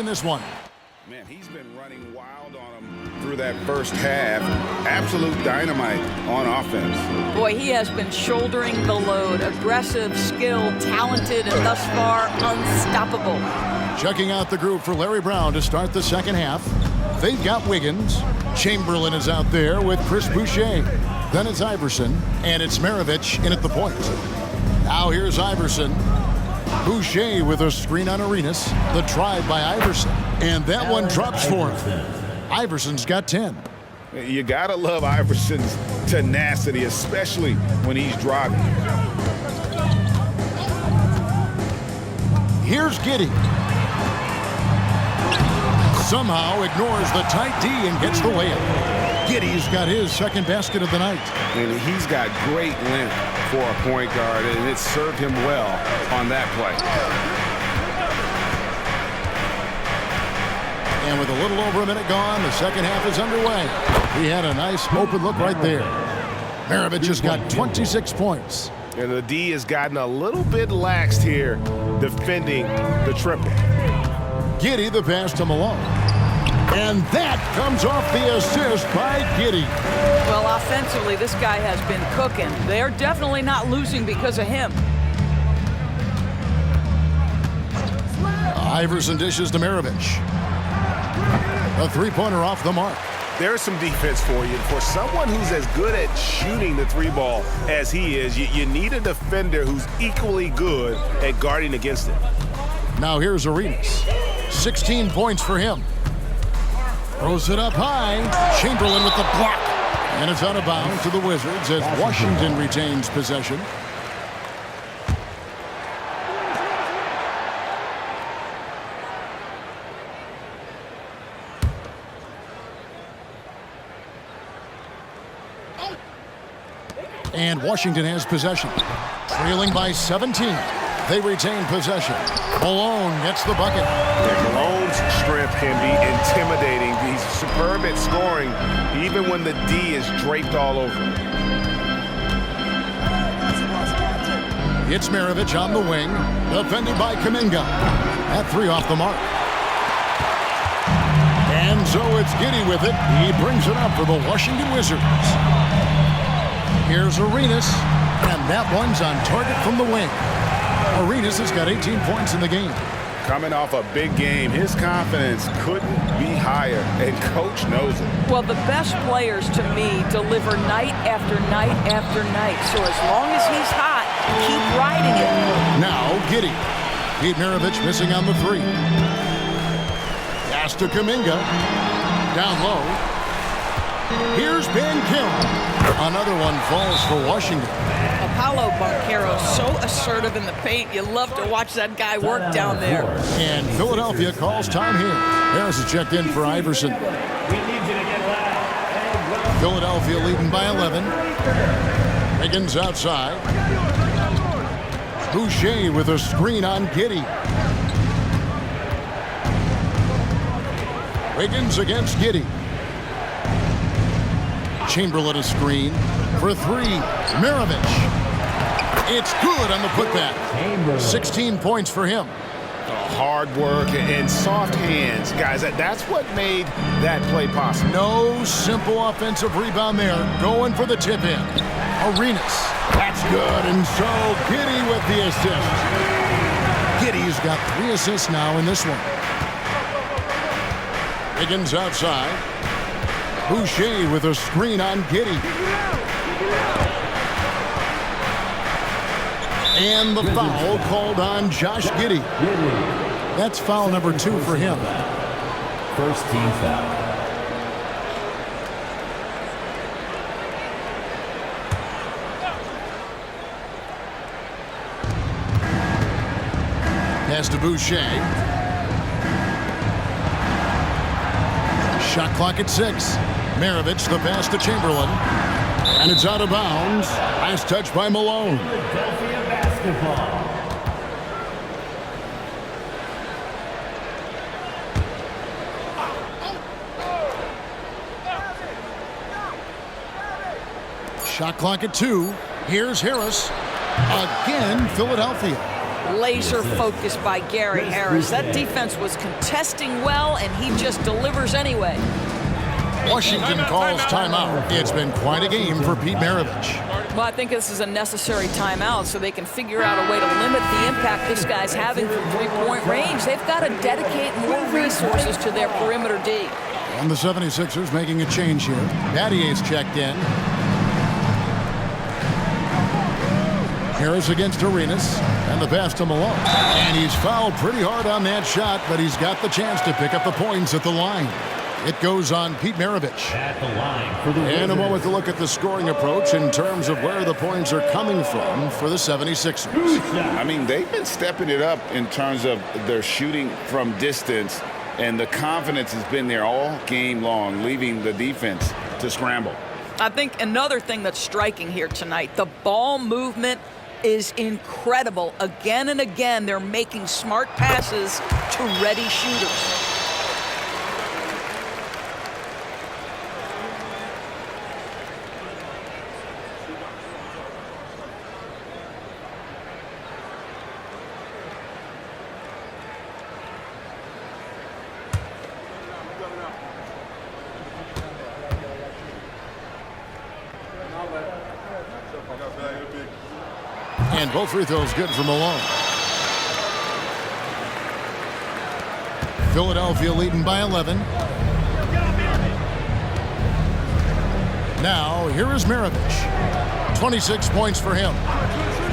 in this one. Man, he's been running wild on him through that first half. Absolute dynamite on offense. Boy, he has been shouldering the load. Aggressive, skilled, talented, and thus far unstoppable. Checking out the group for Larry Brown to start the second half. They've got Wiggins. Chamberlain is out there with Chris Boucher. Then it's Iverson, and it's Maravich in at the point. Now here's Iverson. Boucher with a screen on Arenas. The drive by Iverson. And that one drops for him. Iverson's got 10. You gotta love Iverson's tenacity, especially when he's driving. Here's Giddey. Somehow ignores the tight D and gets the layup. Giddey's got his second basket of the night. And he's got great length for a point guard, and it served him well on that play. And with a little over a minute gone, the second half is underway. He had a nice open look right there. Maravich has got 26 points. And the D has gotten a little bit laxed here defending the triple. Giddey the pass to Malone. And that comes off the assist by Giddey. Well, offensively, this guy has been cooking. They're definitely not losing because of him. Iverson dishes to Maravich. A three-pointer off the mark. There's some defense for you. For someone who's as good at shooting the three ball as he is, you need a defender who's equally good at guarding against it. Now here's Arenas. 16 points for him. Throws it up high. Chamberlain with the block. And it's out of bounds to the Wizards as Washington retains possession. And Washington has possession. Trailing by 17. They retain possession. Malone gets the bucket. Yeah, Malone's strength can be intimidating. He's superb at scoring, even when the D is draped all over him. It's Maravich on the wing, defended by Kuminga. That three off the mark. And so it's Giddey with it. He brings it up for the Washington Wizards. Here's Arenas, and that one's on target from the wing. Arenas has got 18 points in the game. Coming off a big game, his confidence couldn't be higher, and Coach knows it. Well, the best players, to me, deliver night after night after night. So as long as he's hot, keep riding it. Now, Giddey. Pete Maravich missing on the three. Pass to Kuminga. Down low. Here's Van Kim. Another one falls for Washington. Apollo Banchero, so assertive in the paint. You love to watch that guy work down there. And Philadelphia calls time here. Harris is checked in for Iverson. Philadelphia leading by 11. Wiggins outside. Boucher with a screen on Giddey. Wiggins against Giddey. Chamberlain a screen for three. Maravich. It's good on the putback. 16 points for him. Hard work and soft hands. Guys, that's what made that play possible. No simple offensive rebound there. Going for the tip in. Arenas. That's good. And so Giddey with the assist. Giddey's got 3 assists now in this one. Wiggins outside. Boucher with a screen on Giddey. And the foul called on Josh Giddey. That's foul number 2 for him. First team foul. Pass to Boucher. Shot clock at 6. Maravich the pass to Chamberlain. And it's out of bounds. Last touch by Malone. Philadelphia basketball. Shot clock at 2. Here's Harris. Again, Philadelphia. laser focused by Gary Harris. That defense was contesting well, and he just delivers anyway. Washington calls timeout. It's been quite a game for Pete Maravich. Well, I think this is a necessary timeout so they can figure out a way to limit the impact this guy's having from three-point range. They've got to dedicate more resources to their perimeter D. And the 76ers making a change here. Battier's checked in. Harris against Arenas, and the pass to Malone. And he's fouled pretty hard on that shot, but he's got the chance to pick up the points at the line. It goes on Pete Maravich. At the line for the And a moment to look at the scoring approach in terms of where the points are coming from for the 76ers. I mean, they've been stepping it up in terms of their shooting from distance, and the confidence has been there all game long, leaving the defense to scramble. I think another thing that's striking here tonight, the ball movement is incredible. Again and again, they're making smart passes to ready shooters. And both free throws good for Malone. Philadelphia leading by 11. Now, here is Maravich. 26 points for him.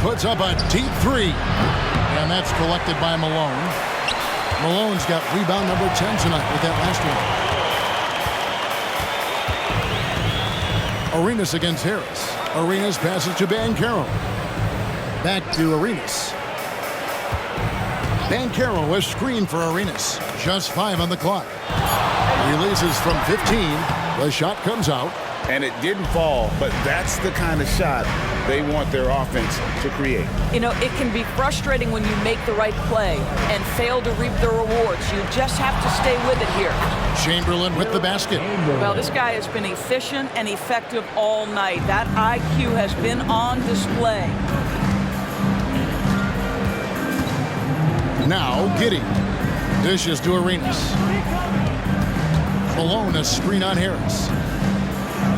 Puts up a deep three. And that's collected by Malone. Malone's got rebound number 10 tonight with that last one. Arenas against Harris. Arenas passes to Banchero. Back to Arenas. Banchero was screened for Arenas. Just 5 on the clock. Releases from 15. The shot comes out. And it didn't fall, but that's the kind of shot they want their offense to create. You know, it can be frustrating when you make the right play and fail to reap the rewards. You just have to stay with it here. Chamberlain with the basket. Well, this guy has been efficient and effective all night. That IQ has been on display. Now Giddey. Dishes to Arenas. Malone, a screen on Harris.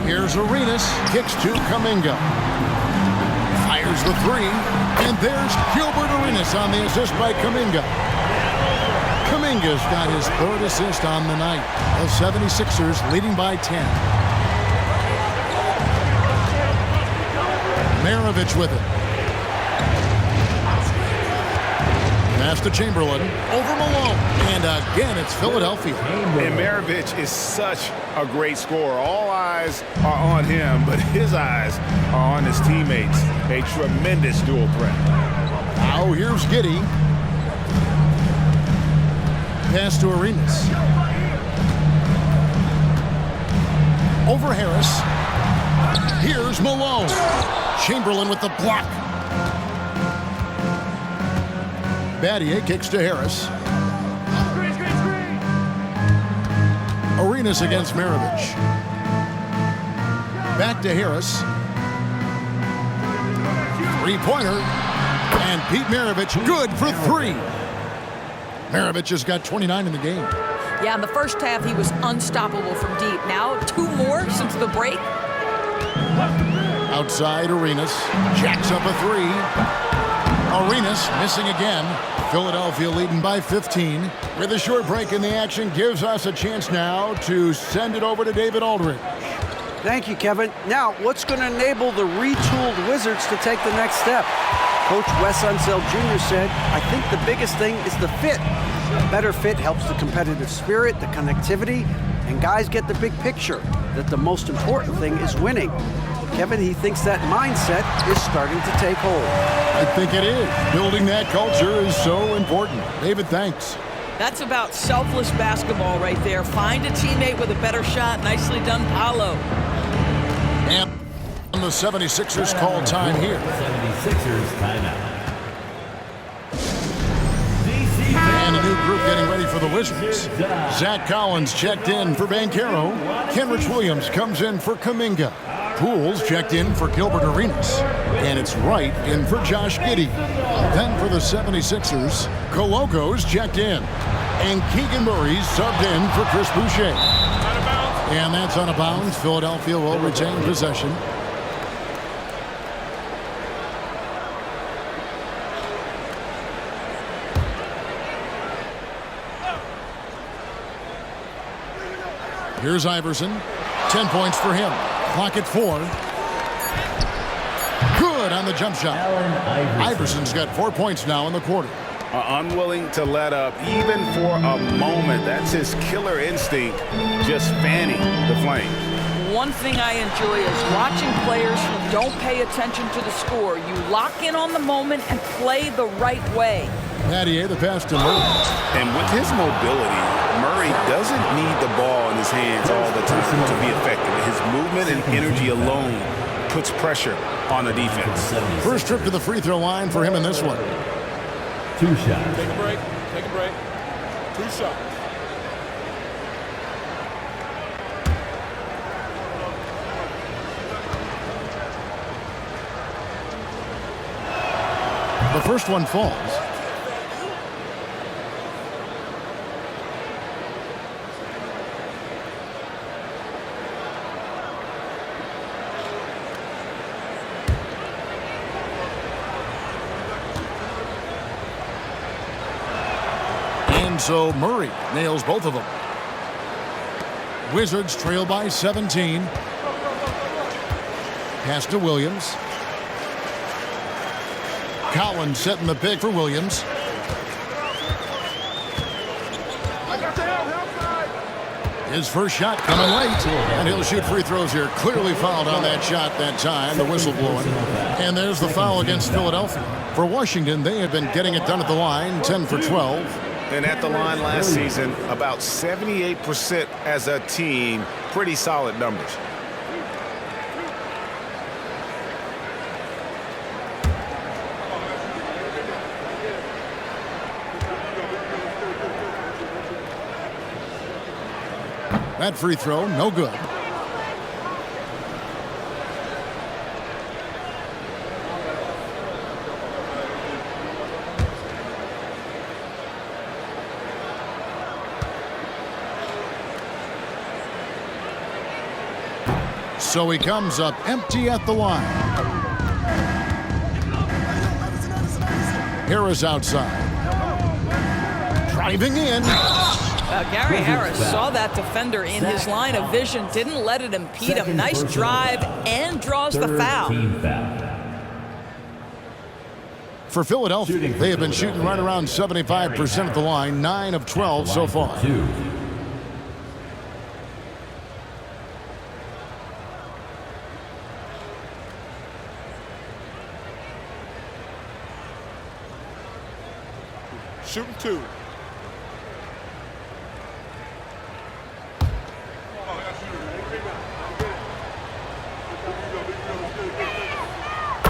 Here's Arenas. Kicks to Kuminga. Fires the three. And there's Gilbert Arenas on the assist by Kuminga. Kuminga's got his 3rd assist on the night. The 76ers leading by 10. Maravich with it. Pass to Chamberlain, over Malone, and again it's Philadelphia. And Maravich is such a great scorer. All eyes are on him, but his eyes are on his teammates. A tremendous dual threat. Now here's Giddey. Pass to Arenas. Over Harris. Here's Malone. Chamberlain with the block. Battier kicks to Harris. Arenas against Maravich. Back to Harris. Three-pointer. And Pete Maravich good for 3. Maravich has got 29 in the game. Yeah, in the first half, he was unstoppable from deep. Now, 2 more since the break. Outside, Arenas jacks up a 3. Arenas missing again. Philadelphia leading by 15. With a short break in the action, gives us a chance now to send it over to David Aldridge. Thank you, Kevin. Now, what's going to enable the retooled Wizards to take the next step? Coach Wes Unseld Jr. said, I think the biggest thing is the fit. A better fit helps the competitive spirit, the connectivity, and guys get the big picture that the most important thing is winning. Kevin, he thinks that mindset is starting to take hold. I think it is. Building that culture is so important. David, thanks. That's about selfless basketball right there. Find a teammate with a better shot. Nicely done, Paolo. And the 76ers call time here. 76ers timeout. And a new group getting ready for the Wizards. Zach Collins checked in for Banchero. Kenrich Williams comes in for Kuminga. Poole's checked in for Gilbert Arenas. And it's Wright in for Josh Giddey. Then for the 76ers, Coloco's checked in. And Keegan Murray's subbed in for Chris Boucher. And that's out of bounds. Philadelphia will retain possession. Here's Iverson. 10 points for him. Clock at 4. Good on the jump shot. Iverson's got 4 points now in the quarter. Unwilling to let up even for a moment. That's his killer instinct, just fanning the flames. One thing I enjoy is watching players who don't pay attention to the score. You lock in on the moment and play the right way. Nattier, the pass to Murray. And with his mobility, Murray doesn't need the ball in his hands all the time to be effective. His movement and energy alone puts pressure on the defense. First trip to the free throw line for him in this one. 2 shots. Take a break. Take a break. 2 shots. The first one falls. And so Murray nails both of them. Wizards trail by 17. Pass to Williams. Collins setting the pick for Williams. His first shot coming late, and he'll shoot free throws here. Clearly fouled on that shot that time, the whistle blowing. And there's the foul against Philadelphia. For Washington, they have been getting it done at the line, 10 for 12. And at the line last season, about 78% as a team. Pretty solid numbers. That free throw, no good. So he comes up empty at the line. Harris outside. Driving in. Gary Harris saw that defender in his line of vision, didn't let it impede him. Nice drive and draws the foul. For Philadelphia, they have been shooting right around 75% at the line, 9 of 12 so far. Shooting 2.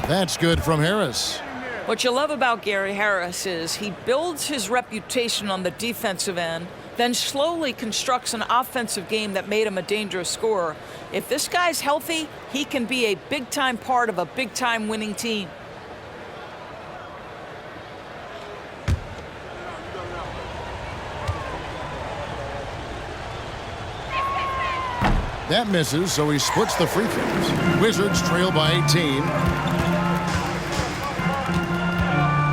That's good from Harris. What you love about Gary Harris is he builds his reputation on the defensive end, then slowly constructs an offensive game that made him a dangerous scorer. If this guy's healthy, he can be a big-time part of a big-time winning team. That misses, so he splits the free throws. Wizards trail by 18.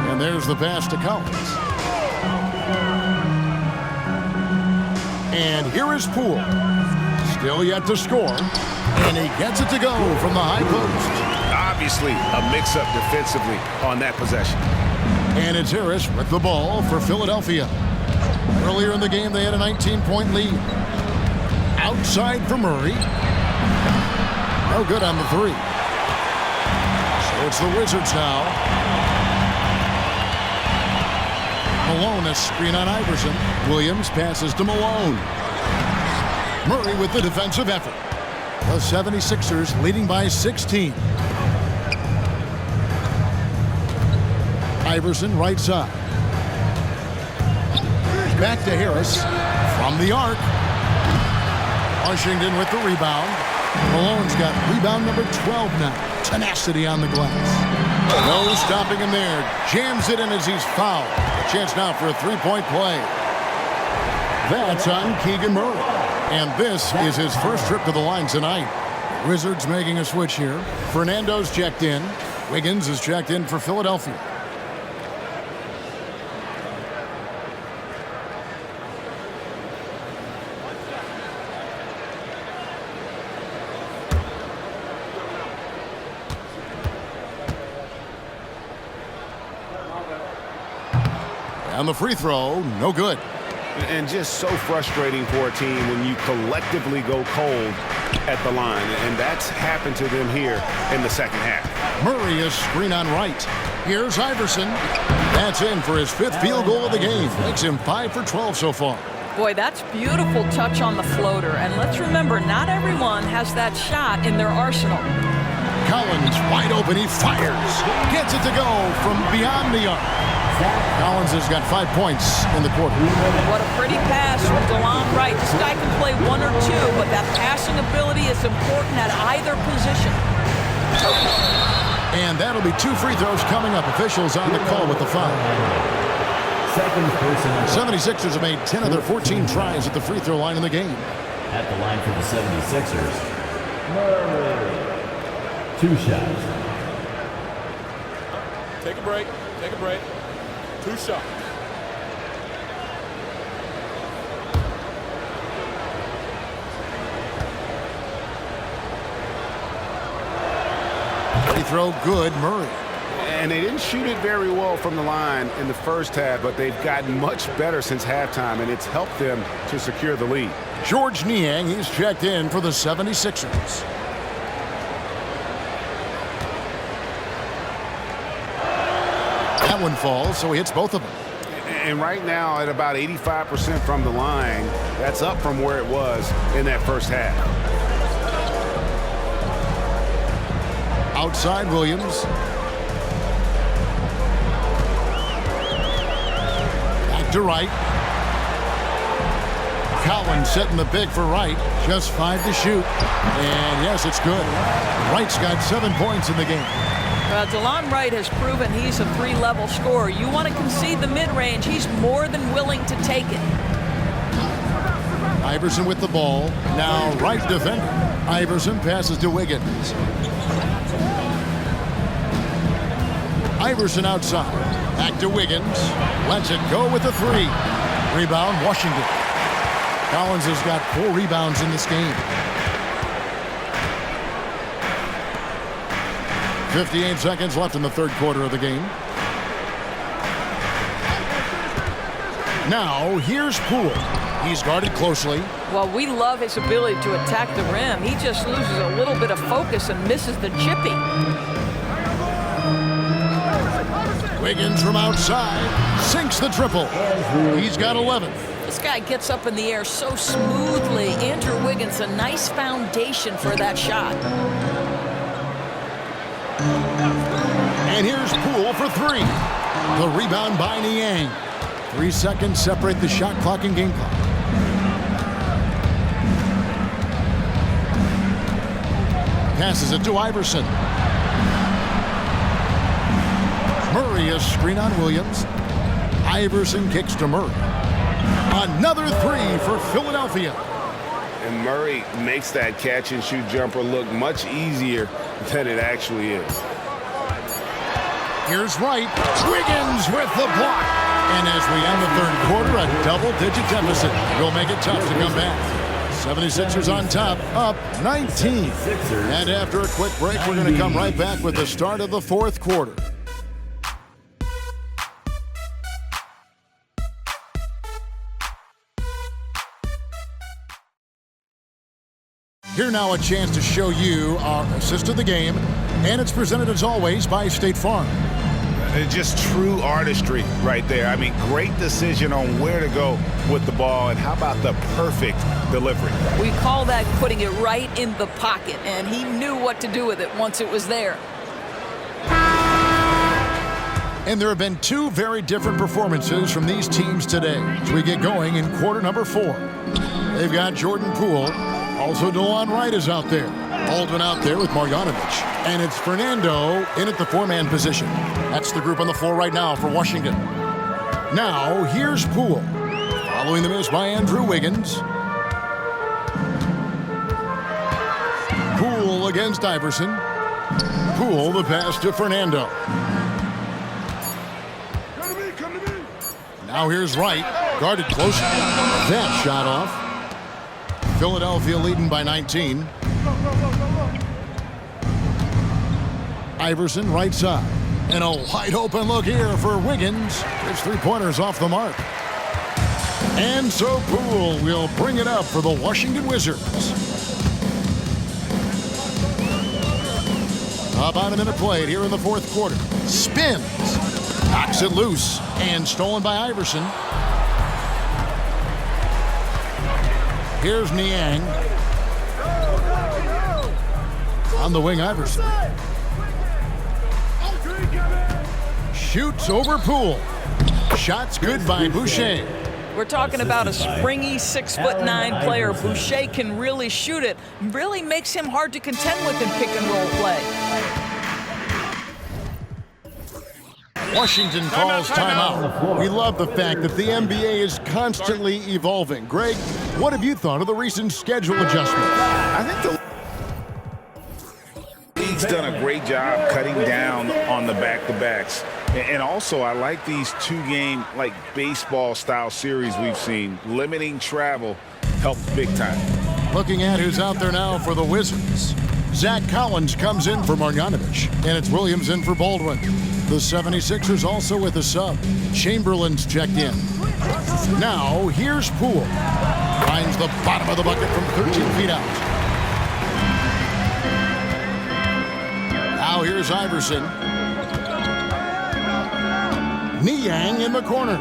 And there's the pass to Collins. And here is Poole. Still yet to score. And he gets it to go from the high post. Obviously, a mix-up defensively on that possession. And it's Harris with the ball for Philadelphia. Earlier in the game, they had a 19-point lead. Outside for Murray. No good on the 3. So it's the Wizards now. Malone, a screen on Iverson. Williams passes to Malone. Murray with the defensive effort. The 76ers leading by 16. Iverson right side. Back to Harris from the arc. Washington with the rebound. Malone's got rebound number 12 now. Tenacity on the glass. No stopping him there. Jams it in as he's fouled. A chance now for a three-point play. That's on Keegan Murray. And this is his first trip to the line tonight. Wizards making a switch here. Fernando's checked in. Wiggins is checked in for Philadelphia. And the free throw, no good. And just so frustrating for a team when you collectively go cold at the line. And that's happened to them here in the second half. Murray is screen on right. Here's Iverson. That's in for his 5th field goal of the game. Makes him 5 for 12 so far. Boy, that's beautiful touch on the floater. And let's remember, not everyone has that shot in their arsenal. Collins wide open. He fires. Gets it to go from beyond the arc. Collins has got 5 points in the quarter. What a pretty pass from DeLon Wright. This guy can play 1 or 2, but that passing ability is important at either position. And that'll be 2 free throws coming up. Officials on the call with the foul. 76ers have made 10 of their 14 tries at the free throw line in the game. At the line for the 76ers, Murray. 2 shots. Take a break. Take a break. 2 shots. Free throw good, Murray. And they didn't shoot it very well from the line in the first half, but they've gotten much better since halftime, and it's helped them to secure the lead. George Niang, he's checked in for the 76ers. That one falls, so he hits both of them. And right now at about 85% from the line, that's up from where it was in that first half. Outside Williams. Back to Wright. Collins setting the big for Wright. Just 5 to shoot. And yes, it's good. Wright's got 7 points in the game. DeLon Wright has proven he's a 3-level scorer. You want to concede the mid-range, he's more than willing to take it. Iverson with the ball. Now Wright defender. Iverson passes to Wiggins. Iverson outside. Back to Wiggins. Lets it go with the 3. Rebound, Washington. Collins has got 4 rebounds in this game. 58 seconds left in the third quarter of the game. Now, here's Poole. He's guarded closely. Well, we love his ability to attack the rim. He just loses a little bit of focus and misses the chippy. Wiggins from outside sinks the triple. He's got 11. This guy gets up in the air so smoothly. Andrew Wiggins, a nice foundation for that shot. And here's Poole for 3. The rebound by Niang. 3 seconds separate the shot clock and game clock. Passes it to Iverson. Murray is screen on Williams. Iverson kicks to Murray. Another 3 for Philadelphia. And Murray makes that catch and shoot jumper look much easier than it actually is. Here's Wright. Wiggins with the block. And as we end the third quarter, a double-digit deficit will make it tough to come back. 76ers on top, up 19. And after a quick break, we're going to come right back with the start of the fourth quarter. Here now a chance to show you our assist of the game, and it's presented as always by State Farm. It's just true artistry right there. I mean, great decision on where to go with the ball, and how about the perfect delivery? We call that putting it right in the pocket, and he knew what to do with it once it was there. And there have been 2 very different performances from these teams today as we get going in quarter number 4. They've got Jordan Poole. Also, DeLon Wright is out there. Baldwin out there with Marjanovic. And it's Fernando in at the four-man position. That's the group on the floor right now for Washington. Now, here's Poole. Following the miss by Andrew Wiggins. Poole against Iverson. Poole the pass to Fernando. Now here's Wright. Guarded close. That shot off. Philadelphia leading by 19. Iverson right side. And a wide open look here for Wiggins. His three-pointers off the mark. And so Poole will bring it up for the Washington Wizards. About a minute played here in the fourth quarter. Spins. Knocks it loose. And stolen by Iverson. Here's Niang. On the wing, Iverson. Shoots over Poole. Shots good by Boucher. We're talking about a springy 6'9" player. Boucher can really shoot it. Really makes him hard to contend with in pick and roll play. Washington calls timeout. We love the fact that the NBA is constantly evolving. Greg, what have you thought of the recent schedule adjustment? I think the league's done a great job cutting down on the back-to-backs. And also, I like these two-game, like baseball-style series we've seen. Limiting travel helps big time. Looking at who's out there now for the Wizards. Zach Collins comes in for Marjanovic, and it's Williams in for Baldwin. The 76ers also with a sub. Chamberlain's checked in. Now, here's Poole. Finds the bottom of the bucket from 13 feet out. Now here's Iverson. Niang in the corner.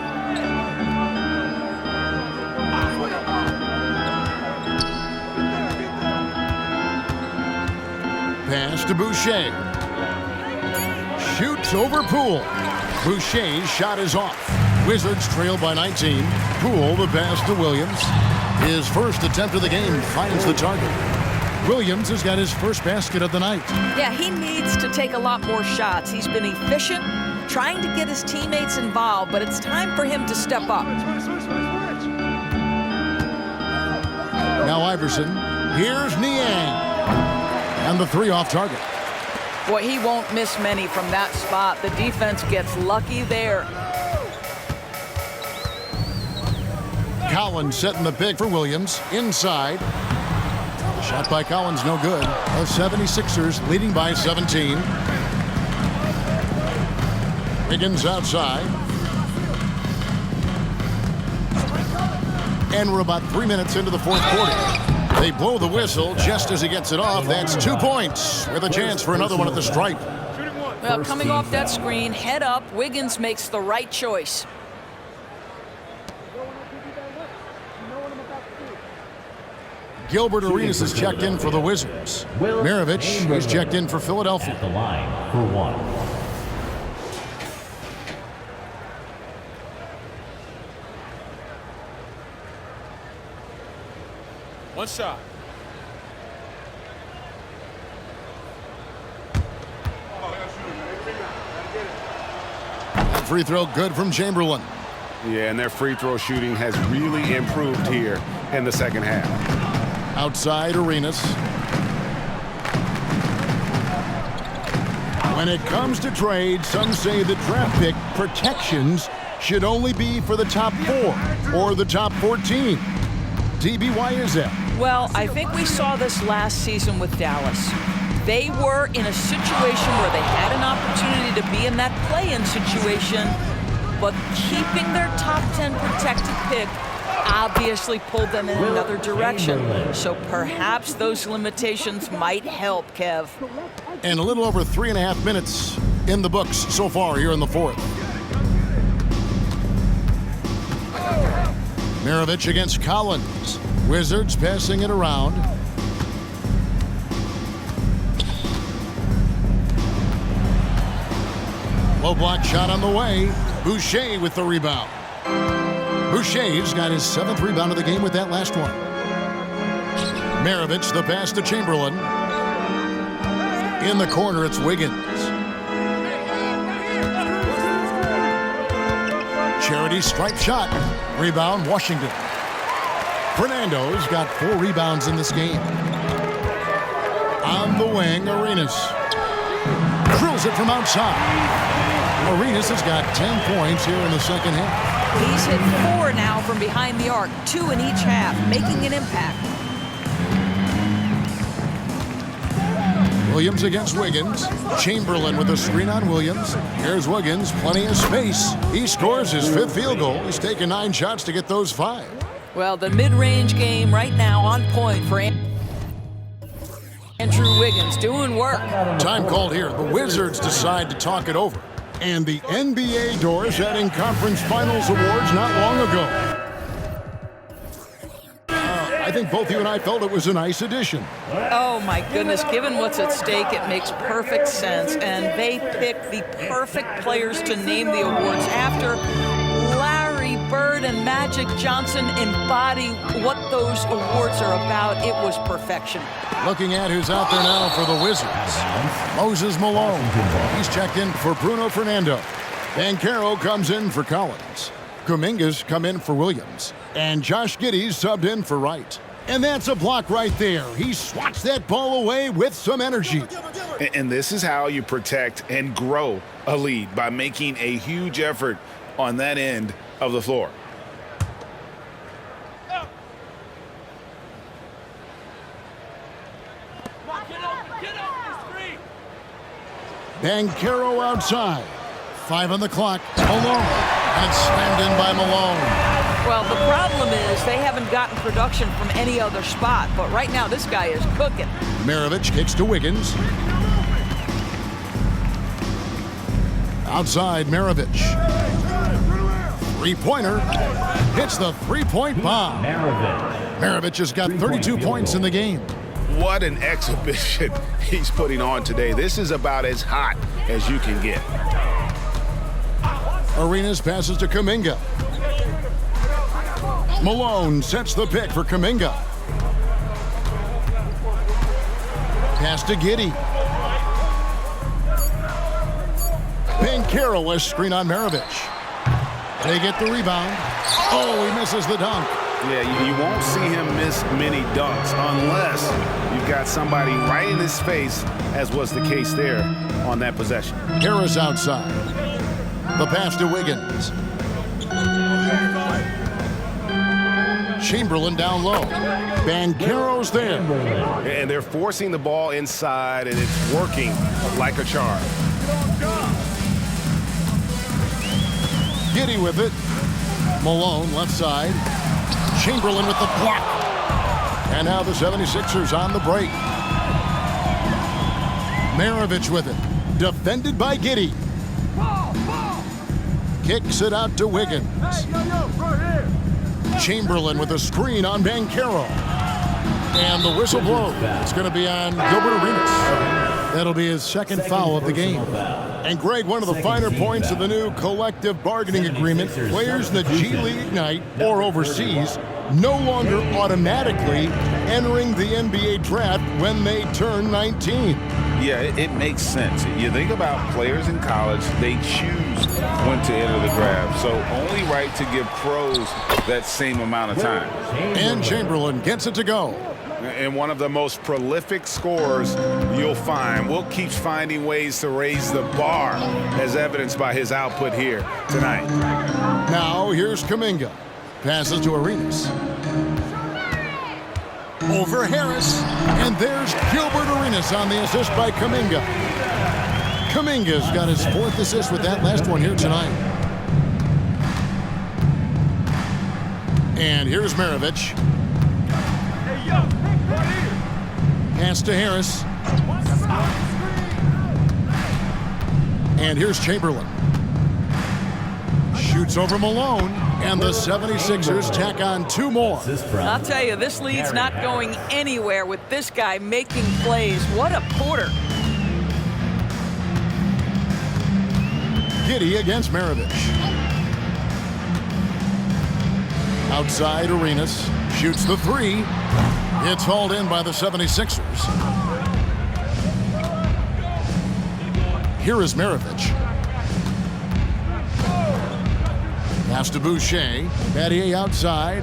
Pass to Boucher. Shoots over Poole. Boucher's shot is off. Wizards trail by 19. Poole the pass to Williams. His first attempt of the game finds the target. Williams has got his first basket of the night. Yeah, he needs to take a lot more shots. He's been efficient, trying to get his teammates involved, but it's time for him to step up. Now Iverson. Here's Niang. And the three off target. Boy, he won't miss many from that spot. The defense gets lucky there. Collins setting the pick for Williams. Inside. Shot by Collins, no good. The 76ers leading by 17. Wiggins outside. And we're about 3 minutes into the fourth quarter. They blow the whistle just as he gets it off. That's 2 points with a chance for another one at the stripe. Well, coming off that screen, head up, Wiggins makes the right choice. Gilbert Arenas is checked in for the Wizards. Maravich is checked in for Philadelphia. At the line for one. One shot. That free throw good from Chamberlain. Yeah, and their free throw shooting has really improved here in the second half. Outside Arenas. When it comes to trade, some say the draft pick protections should only be for the top 4 or the top 14. DB, why is that? Well, I think we saw this last season with Dallas. They were in a situation where they had an opportunity to be in that play-in situation, but keeping their top 10 protected pick obviously pulled them in another direction. So perhaps those limitations might help, Kev. And a little over 3.5 minutes in the books so far here in the fourth. Maravich against Collins. Wizards passing it around. Low block shot on the way. Boucher with the rebound. Boucher's got his 7th rebound of the game with that last one. Maravich the pass to Chamberlain. In the corner, it's Wiggins. Charity stripe shot. Rebound, Washington. Fernando's got 4 rebounds in this game. On the wing, Arenas. Drills it from outside. Arenas has got 10 points here in the second half. He's hit 4 now from behind the arc, 2 in each half, making an impact. Williams against Wiggins. Chamberlain with a screen on Williams. Here's Wiggins, plenty of space. He scores his 5th field goal. He's taken 9 shots to get those 5. Well, the mid-range game right now on point for Andrew Wiggins, doing work. Time called here. The Wizards decide to talk it over. And the NBA doors adding conference finals awards not long ago. I think both you and I felt it was a nice addition. Oh my goodness, given what's at stake, it makes perfect sense. And they picked the perfect players to name the awards after. Larry Bird and Magic Johnson embody what those awards are about. It was perfection. Looking at who's out there now for the Wizards. Moses Malone. He's checked in for Bruno Fernando. Banchero comes in for Collins. Kuminga's come in for Williams. And Josh Giddey's subbed in for Wright. And that's a block right there. He swats that ball away with some energy. And this is how you protect and grow a lead, by making a huge effort on that end of the floor. Banchero outside. 5 on the clock. Malone. And it's slammed in by Malone. Well, the problem is they haven't gotten production from any other spot. But right now, this guy is cooking. Maravich kicks to Wiggins. Outside, Maravich. 3-pointer. Hits the 3-point bomb. Maravich has got 32 points in the game. What an exhibition he's putting on today. This is about as hot as you can get. Arenas passes to Kuminga. Malone sets the pick for Kuminga. Pass to Giddey. Banchero has screen on Maravich. They get the rebound. Oh, he misses the dunk. Yeah, you won't see him miss many dunks unless you've got somebody right in his face, as was the case there on that possession. Harris outside. The pass to Wiggins. Chamberlain down low. Banchero's there. And they're forcing the ball inside, and it's working like a charm. Giddey with it. Malone left side. Chamberlain with the block. And now the 76ers on the break. Maravich with it. Defended by Giddey. Kicks it out to Wiggins. Chamberlain with a screen on Banchero. And the whistle blows. It's going to be on Gilbert Arenas. That'll be his second foul of the game. And Greg, one of the finer points of the new collective bargaining agreement, players in the G League Ignite or overseas no longer automatically entering the NBA draft when they turn 19. Yeah, it makes sense. You think about players in college, they choose when to enter the draft. So only right to give pros that same amount of time. And Chamberlain gets it to go. And one of the most prolific scorers you'll find. Will keeps finding ways to raise the bar, as evidenced by his output here tonight. Now here's Kuminga. Passes to Arenas. Over Harris. And there's Gilbert Arenas on the assist by Kuminga. Kuminga's got his 4th assist with that last one here tonight. And here's Maravich. Pass to Harris. And here's Chamberlain. Shoots over Malone. And the 76ers tack on 2 more. I'll tell you, this lead's not going anywhere with this guy making plays. What a quarter. Giddey against Maravich. Outside, Arenas shoots the 3. It's hauled in by the 76ers. Here is Maravich. Pass to Boucher. Battier outside.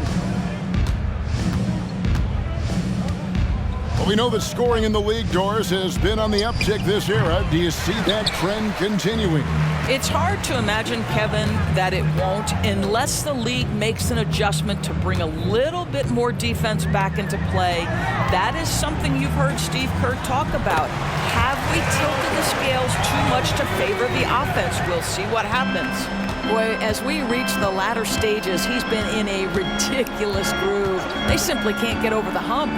Well, we know that scoring in the league, Doris, has been on the uptick this era. Do you see that trend continuing? It's hard to imagine, Kevin, that it won't unless the league makes an adjustment to bring a little bit more defense back into play. That is something you've heard Steve Kerr talk about. Have we tilted the scales too much to favor the offense? We'll see what happens. Boy, as we reach the latter stages, he's been in a ridiculous groove. They simply can't get over the hump.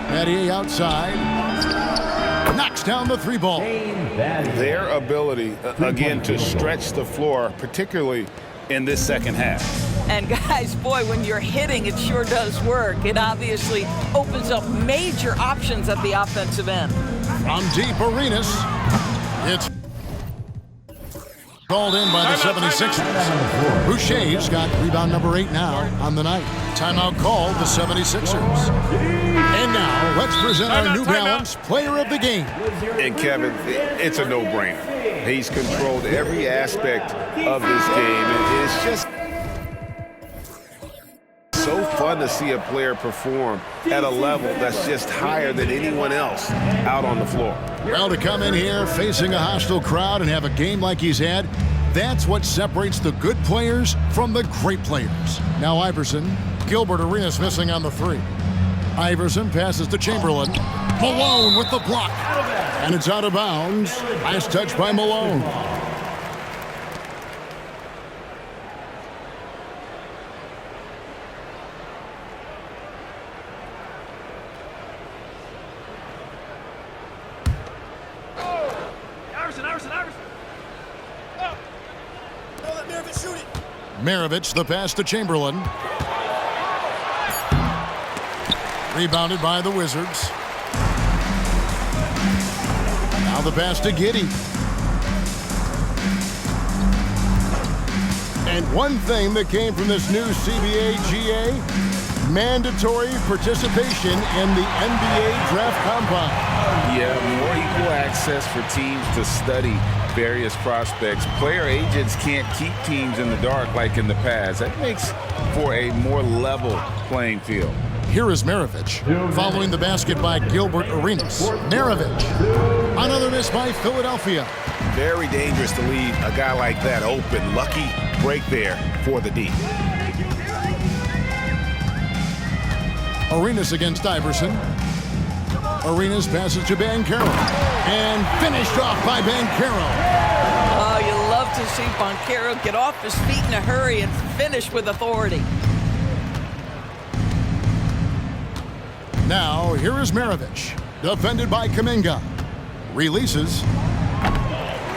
Battier outside. Knocks down the three ball. Their ability, again, to stretch the floor, particularly in this second half. And guys, boy, when you're hitting, it sure does work. It obviously opens up major options at the offensive end. From deep, Arenas. It's called in by the 76ers. Boucher's got rebound number 8 now on the night. Timeout called the 76ers. And now, let's present our New Balance Player of the Game. And Kevin, it's a no-brainer. He's controlled every aspect of this game, and it's just so fun to see a player perform at a level that's just higher than anyone else out on the floor. Well, to come in here facing a hostile crowd and have a game like he's had, that's what separates the good players from the great players. Now Iverson. Gilbert, Arenas missing on the 3. Iverson passes to Chamberlain. Malone with the block. And it's out of bounds. Nice touch by Malone. Maravich, the pass to Chamberlain. Rebounded by the Wizards. Now the pass to Giddey. And one thing that came from this new CBA GA, mandatory participation in the NBA Draft Combine. Yeah, more equal access for teams to study various prospects. Player agents can't keep teams in the dark like in the past. That makes for a more level playing field. Here is Maravich, following the basket by Gilbert Arenas. Maravich, another miss by Philadelphia. Very dangerous to leave a guy like that open. Lucky break there for the D. Arenas against Iverson. Arenas passes to Banchero. And finished off by Banchero. Oh, you love to see Banchero get off his feet in a hurry and finish with authority. Now, here is Maravich, defended by Kuminga. Releases.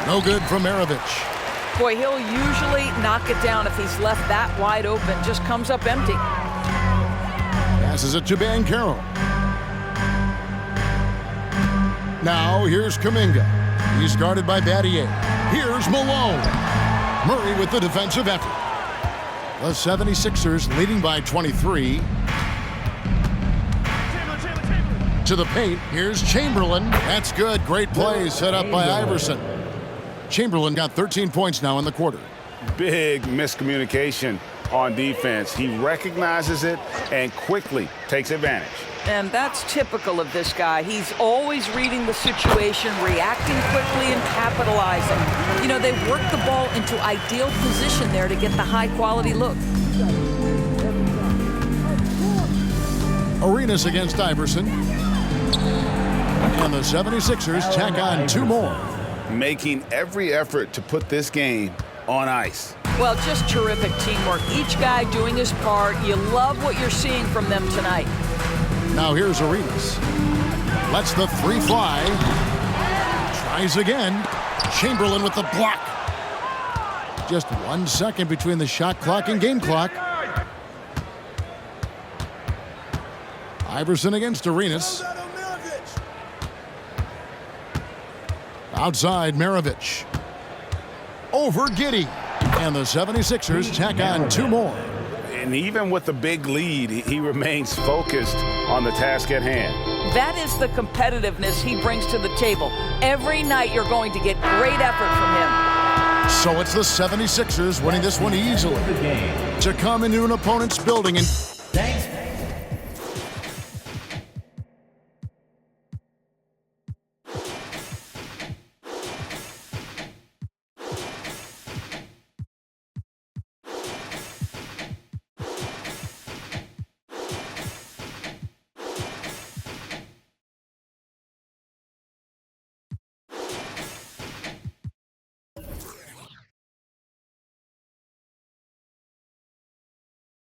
No good from Maravich. Boy, he'll usually knock it down if he's left that wide open. Just comes up empty. Passes it to Banchero. Now, here's Kuminga. He's guarded by Battier. Here's Malone. Murray with the defensive effort. The 76ers leading by 23. To the paint. Here's Chamberlain. That's good. Great play set up by Iverson. Chamberlain got 13 points now in the quarter. Big miscommunication on defense. He recognizes it and quickly takes advantage. And that's typical of this guy. He's always reading the situation, reacting quickly and capitalizing. You know, they work the ball into ideal position there to get the high-quality look. Arenas against Iverson. And the 76ers tack on 2 more. Making every effort to put this game on ice. Well, just terrific teamwork. Each guy doing his part. You love what you're seeing from them tonight. Now here's Arenas. Lets the 3 fly. Tries again. Chamberlain with the block. Just 1 second between the shot clock and game clock. Iverson against Arenas. Outside, Maravich. Over Giddey. And the 76ers tack on 2 more. And even with the big lead, he remains focused on the task at hand. That is the competitiveness he brings to the table. Every night you're going to get great effort from him. So it's the 76ers winning this one easily to come into an opponent's building and